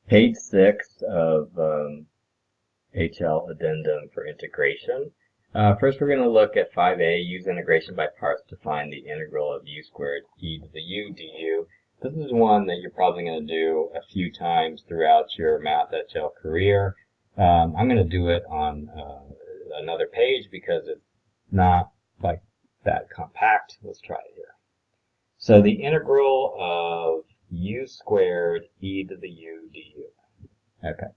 Page 6 of HL addendum for integration. First we're going to look at 5a, use integration by parts to find the integral of u squared e to the u du. This is one that you're probably going to do a few times throughout your math HL career. I'm going to do it on another page because it's not like that compact. Let's try it here. So the integral of u squared e to the u du. Okay.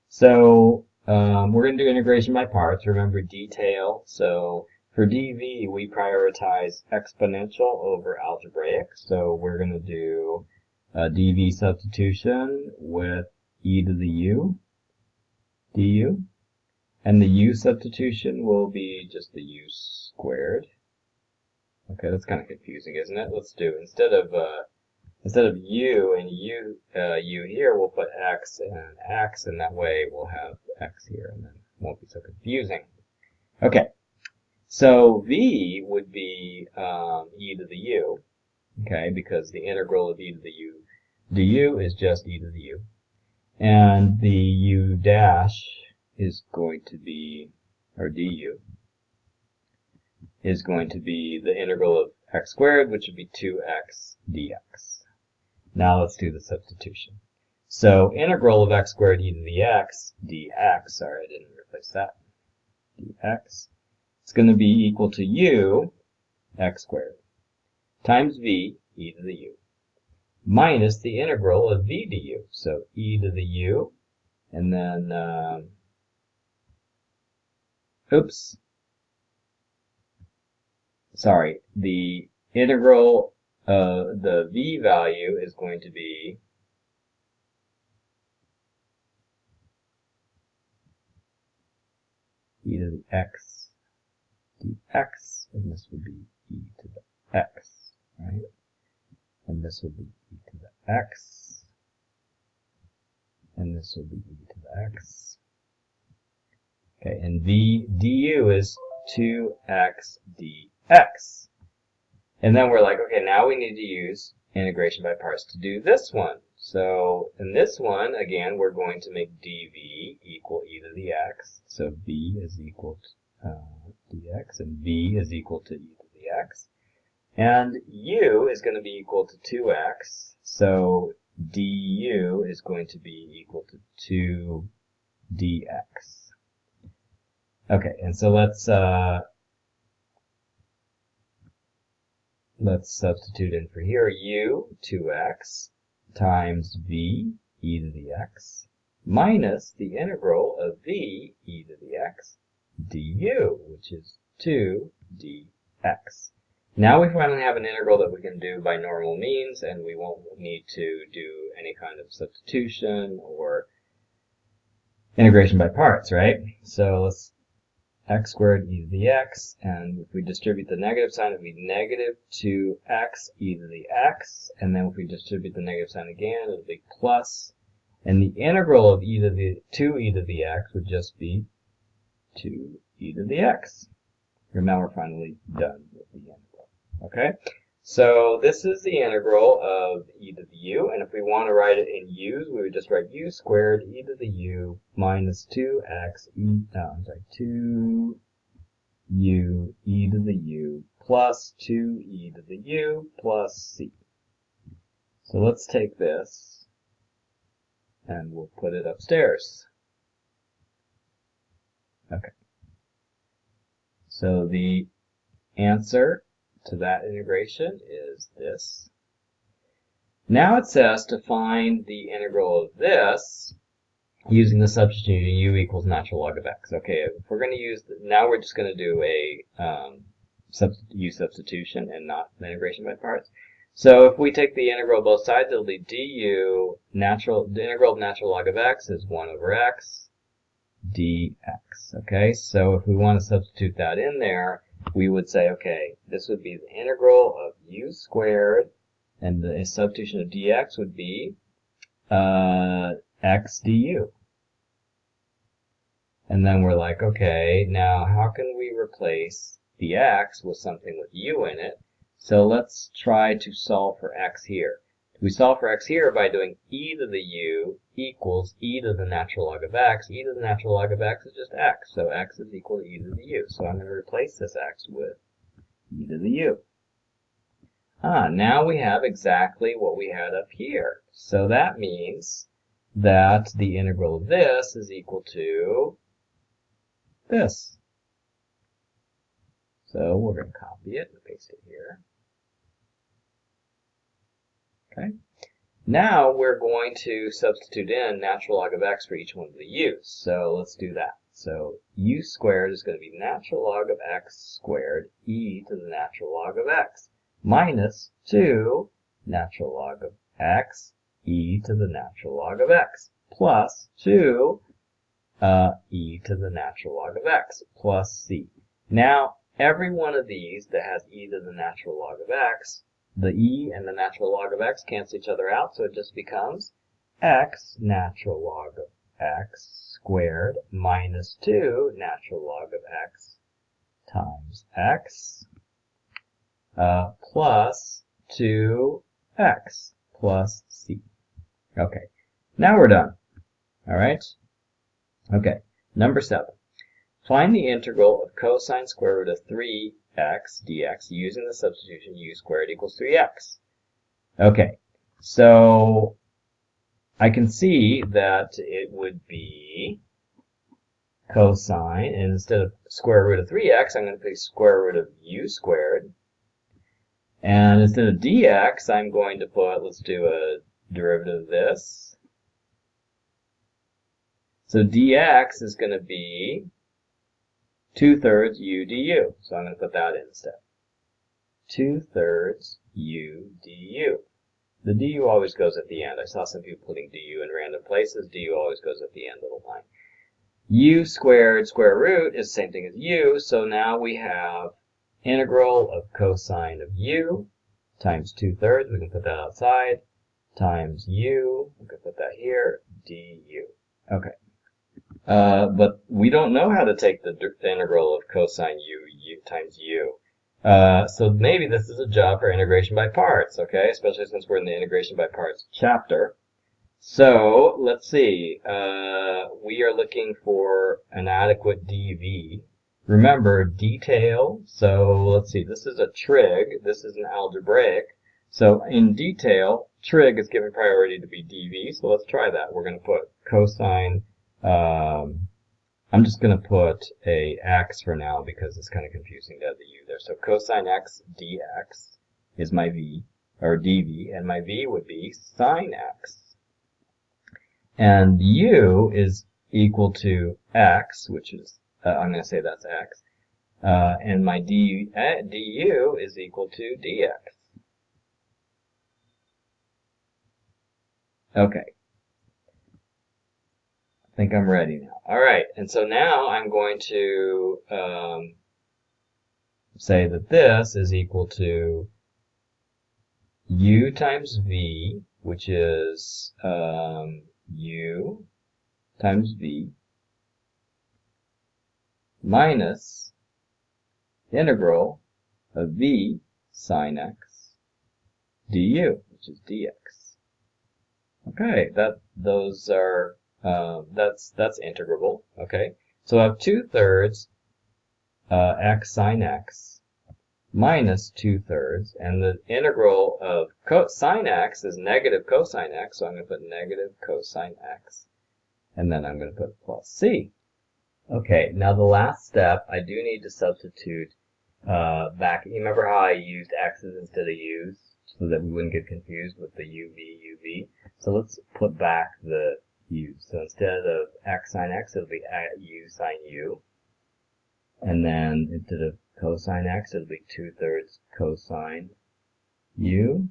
So we're going to do integration by parts. Remember detail. So for dv, we prioritize exponential over algebraic. So we're going to do dv substitution with e to the u du. And the u substitution will be just the u squared. Okay, that's kind of confusing, isn't it? Let's do it. Instead of u and u here, we'll put x, and that way we'll have x here, and then it won't be so confusing. Okay, so v would be e to the u, okay, because the integral of e to the u du is just e to the u. And the u dash is going to be, or du, is going to be the integral of x squared, which would be 2x dx. Now let's do the substitution. So integral of x squared e to the x dx, sorry I didn't replace that, dx, it's going to be equal to u, x squared, times v, e to the u, minus the integral of v du. So e to the u, and then, the integral the v value is going to be e to the x dx, and this would be e to the x, right? And this will be e to the x, and this will be e to the x. Okay, and v du is 2x dx. And then we're like, okay, now we need to use integration by parts to do this one. So in this one, again, we're going to make dv equal e to the x. So v is equal to dx, and v is equal to e to the x. And u is going to be equal to 2x. So du is going to be equal to 2 dx. Okay, and so let's substitute in for here u, 2x, times v, e to the x, minus the integral of v, e to the x, du, which is 2 dx. Now we finally have an integral that we can do by normal means, and we won't need to do any kind of substitution or integration by parts, right? So let's x squared e to the x, and if we distribute the negative sign, it would be negative 2x e to the x, and then if we distribute the negative sign again, it would be plus, and the integral of 2 e to the x would just be 2 e to the x. And now we're finally done with the integral. Okay, so this is the integral of e to the u, and if we want to write it in u's, we would just write u squared e to the u minus 2x 2u e to the u plus 2e to the u plus c. So let's take this and we'll put it upstairs. Okay. So the answer to that integration is this. Now it says to find the integral of this using the substitution u equals natural log of x. Okay, if we're going to use, now we're just going to do a u substitution and not the integration by parts. So if we take the integral of both sides, it'll be du, the integral of natural log of x is 1 over x dx. Okay, so if we want to substitute that in there, we would say, okay, this would be the integral of u squared, and the substitution of dx would be x du. And then we're like, okay, now how can we replace the x with something with u in it? So let's try to solve for x here. We solve for x here by doing e to the u equals e to the natural log of x. E to the natural log of x is just x, so x is equal to e to the u. So I'm going to replace this x with e to the u. Now we have exactly what we had up here. So that means that the integral of this is equal to this. So we're going to copy it and paste it here. Okay. Now we're going to substitute in natural log of x for each one of the u's. So let's do that. So u squared is going to be natural log of x squared e to the natural log of x minus 2 natural log of x e to the natural log of x plus 2 e to the natural log of x plus c. Now every one of these that has e to the natural log of x, the e and the natural log of x cancel each other out, so it just becomes x natural log of x squared minus 2 natural log of x times x plus 2x plus c. Okay, now we're done. All right? Okay, number 7. Find the integral of cosine square root of 3x dx using the substitution u squared equals 3x. Okay, so I can see that it would be cosine, and instead of square root of 3x, I'm going to put square root of u squared. And instead of dx, I'm going to put, let's do a derivative of this. So dx is going to be 2/3 u du. So I'm going to put that in instead. 2/3 u du. The du always goes at the end. I saw some people putting du in random places. Du always goes at the end of the line. U squared square root is the same thing as u, so now we have integral of cosine of u times 2/3, we can put that outside, times u, we can put that here, du. Okay. But we don't know how to take the integral of cosine u times u. So maybe this is a job for integration by parts, okay? Especially since we're in the integration by parts chapter. So, let's see. We are looking for an adequate dv. Remember, detail. So, let's see. This is a trig. This is an algebraic. So, in detail, trig is given priority to be dv. So, let's try that. We're going to put cosine. I'm just going to put a x for now because it's kind of confusing to have the u there. So, cosine x dx is my v, or dv, and my v would be sine x. And u is equal to x, which is, I'm going to say that's x. And my du is equal to dx. Okay. I think I'm ready now. All right. And so now I'm going to say that this is equal to u times v, which is u times v minus integral of v sine x du, which is dx. Okay, those are that's integrable. Okay, so I have 2/3 x sine x minus 2/3, and the integral of sine x is negative cosine x, so I'm going to put negative cosine x, and then I'm going to put plus c. Okay, now the last step, I do need to substitute back. You remember how I used x's instead of u's so that we wouldn't get confused with the uv. So let's put back the u's. So instead of x sine x, it'll be u sine u, and then instead of cosine x, it'll be 2/3 cosine u,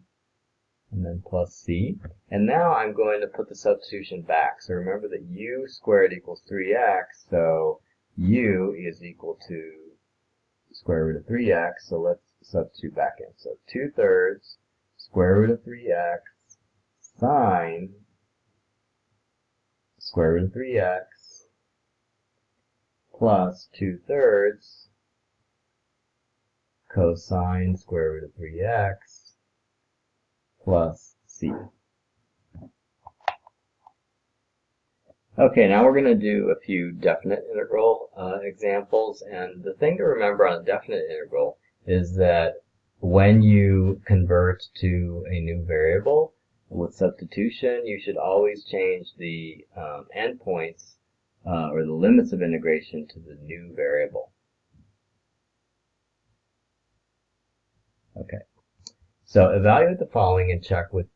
and then plus c. And now I'm going to put the substitution back. So remember that u squared equals 3x, so u is equal to square root of 3x, so let's substitute back in. So 2/3 square root of 3x sine square root of 3x plus 2/3 cosine square root of 3x plus C. Okay, now we're going to do a few definite integral examples, and the thing to remember on a definite integral is that when you convert to a new variable with substitution, you should always change the endpoints or the limits of integration to the new variable. Okay, so evaluate the following and check with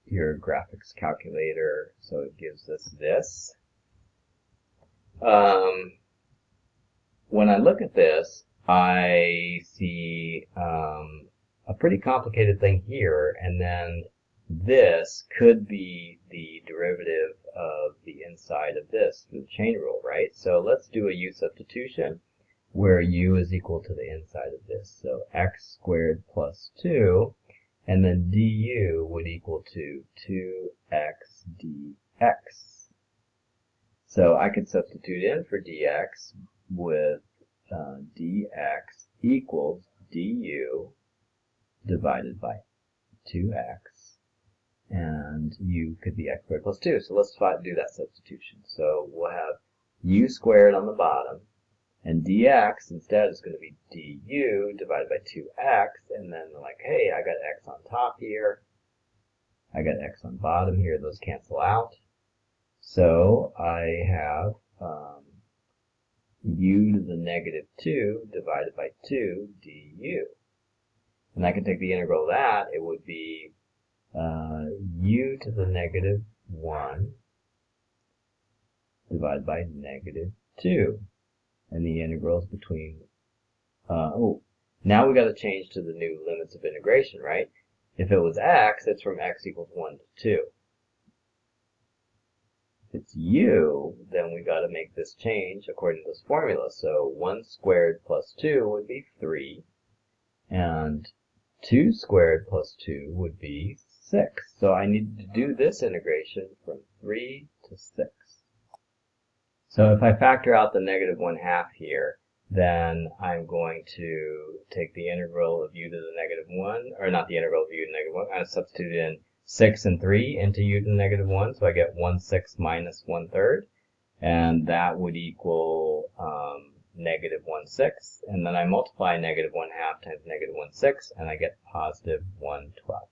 your graphics calculator. So it gives us this. When I look at this, I see a pretty complicated thing here, and then this could be the derivative of the inside of this, the chain rule, right? So let's do a u substitution where u is equal to the inside of this. So x squared plus 2, and then du would equal to 2x dx. So I could substitute in for dx with dx equals du divided by 2x, and u could be x squared plus 2. So let's do that substitution. So we'll have u squared on the bottom, and dx instead is going to be du divided by 2x, and then like, hey, I got x on top here, I got x on bottom here, those cancel out. So I have u to the negative 2 divided by 2 du. And I can take the integral of that. It would be u to the negative 1 divided by negative 2. And the integral is between, now we got to change to the new limits of integration, right? If it was x, it's from x equals 1 to 2. If it's u, then we got to make this change according to this formula. So 1 squared plus 2 would be 3, and 2 squared plus 2 would be 6. So I need to do this integration from 3 to 6. So if I factor out the negative 1/2 here, then I'm going to take the integral of u to the negative 1, or not the integral of u to the negative 1, I substitute in 6 and 3 into u to the negative 1, so I get 1/6 minus 1/3, and that would equal negative 1/6, and then I multiply negative 1/2 times negative 1/6, and I get positive 1/12.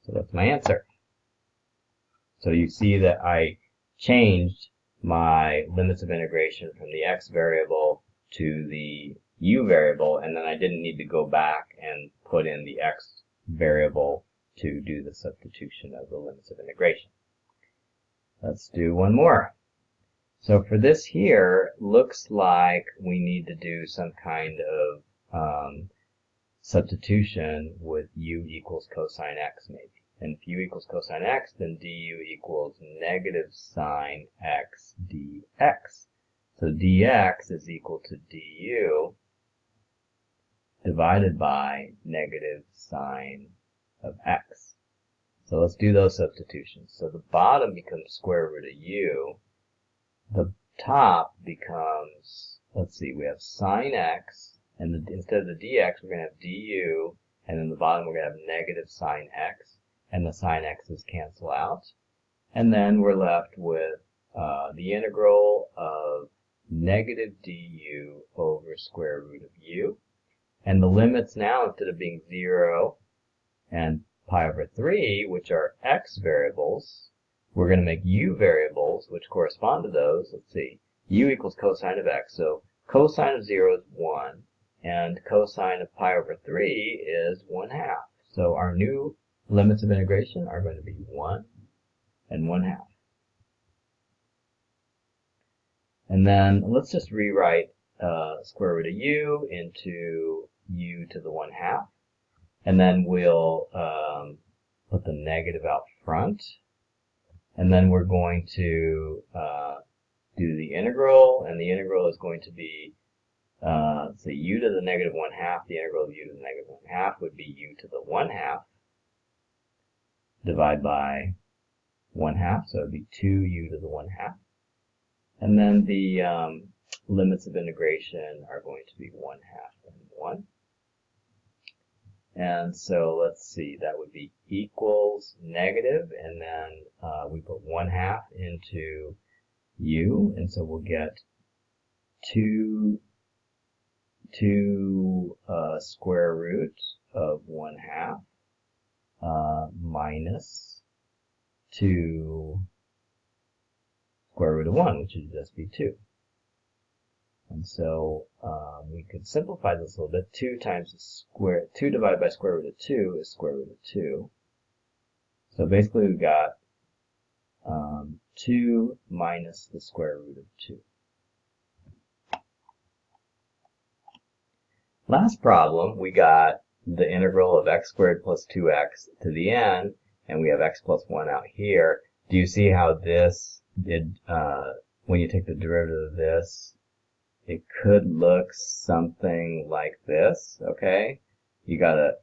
So that's my answer. So you see that I changed my limits of integration from the x variable to the u variable, and then I didn't need to go back and put in the x variable to do the substitution of the limits of integration. Let's do one more. So for this here, looks like we need to do some kind of substitution with u equals cosine x maybe. And if u equals cosine x, then du equals negative sine x dx. So dx is equal to du divided by negative sine of x. So let's do those substitutions. So the bottom becomes square root of u. The top becomes, let's see, we have sine x, and instead of the dx, we're going to have du, and then the bottom we're going to have negative sine x, and the sine x's cancel out. And then we're left with the integral of negative du over square root of u. And the limits now, instead of being 0 and pi over 3, which are x variables, we're going to make u variables, which correspond to those. Let's see. U equals cosine of x. So cosine of 0 is 1, and cosine of pi over 3 is 1/2. So our new limits of integration are going to be 1 and 1/2. And then let's just rewrite square root of u into u to the 1/2. And then we'll put the negative out front. And then we're going to do the integral, and the integral is going to be, so u to the negative 1/2, the integral of u to the negative 1/2 would be u to the 1/2 divided by 1/2, so it would be 2u to the 1/2. And then the limits of integration are going to be 1/2 and 1. And so let's see, that would be equals negative, and then we put 1/2 into u, and so we'll get 2 square root of 1/2 minus 2 square root of 1, which would just be 2. And so we could simplify this a little bit. 2 times the square, 2 divided by square root of 2 is square root of 2. So basically we've got 2 minus the square root of 2. Last problem, we got the integral of x squared plus 2x to the n, and we have x plus 1 out here. Do you see how this did, when you take the derivative of this, it could look something like this, okay? You got a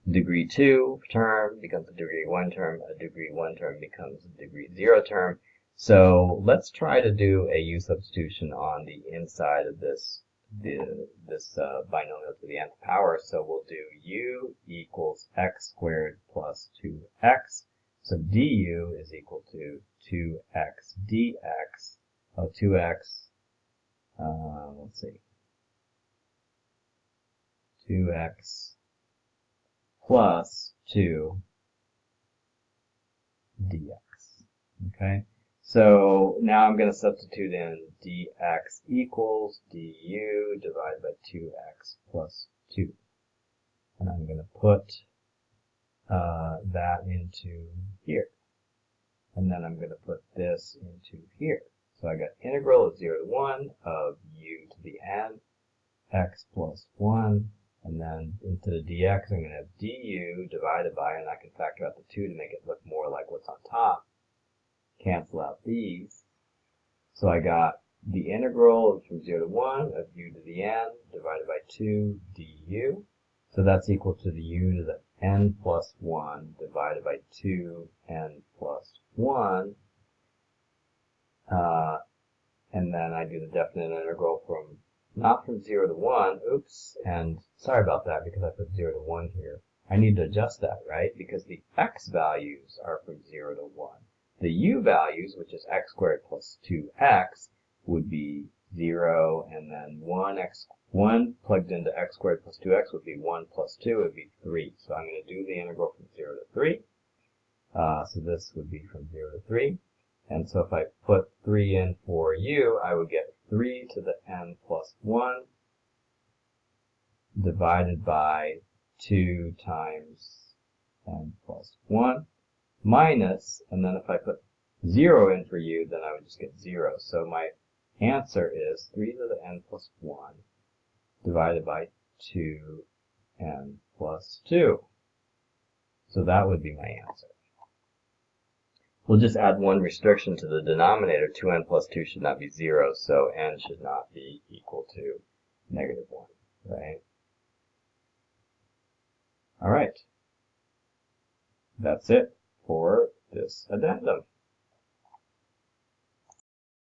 degree 2 term becomes a degree 1 term, a degree 1 term becomes a degree 0 term. So let's try to do a u substitution on the inside of this binomial to the nth power. So we'll do u equals x squared plus 2x. So du is equal to 2x dx. Oh, 2x, let's see, 2x plus 2 dx. Okay, so now I'm going to substitute in dx equals du divided by 2x plus 2. And I'm going to put that into here. And then I'm going to put this into here. So I got integral of 0 to 1 of u to the n, x plus 1, and then into the dx I'm going to have du divided by, and I can factor out the 2 to make it look more like what's on top. Cancel out these. So I got the integral from 0 to 1 of u to the n divided by 2 du. So that's equal to the u to the n plus 1 divided by 2n plus 1. And then I do the definite integral from, not from 0 to 1, oops, and sorry about that because I put 0 to 1 here. I need to adjust that, right? Because the x values are from 0 to 1. The u values, which is x squared plus 2x, would be 0, and then 1 plugged into x squared plus 2x would be 1 plus 2 would be 3. So I'm going to do the integral from 0 to 3. So this would be from 0 to 3. And so if I put 3 in for u, I would get 3 to the n plus 1 divided by 2 times n plus 1 minus, and then if I put 0 in for u, then I would just get 0. So my answer is 3 to the n plus 1 divided by 2n plus 2. So that would be my answer. We'll just add one restriction to the denominator. 2n plus 2 should not be 0, so n should not be equal to negative 1, right? All right. That's it for this addendum.